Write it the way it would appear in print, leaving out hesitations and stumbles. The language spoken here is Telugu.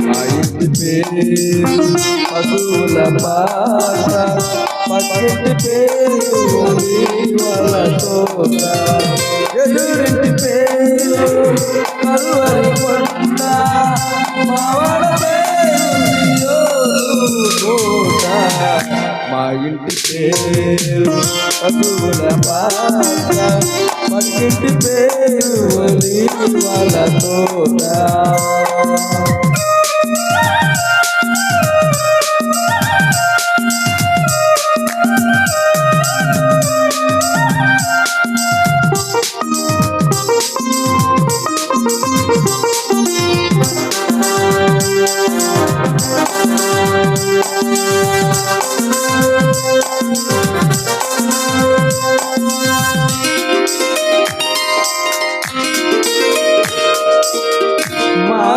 మా ఇంటి పేరు పశువుల పాట, పక్కింటి పేరు వాళ్ళ తోట, ఎదురింటి పేరు కల్వరి కొండ, మావాడ పేరు కోట. మా ఇంటి పేరు పశువుల పాట, పక్కింటి పేరు వాళ్ళ తోట.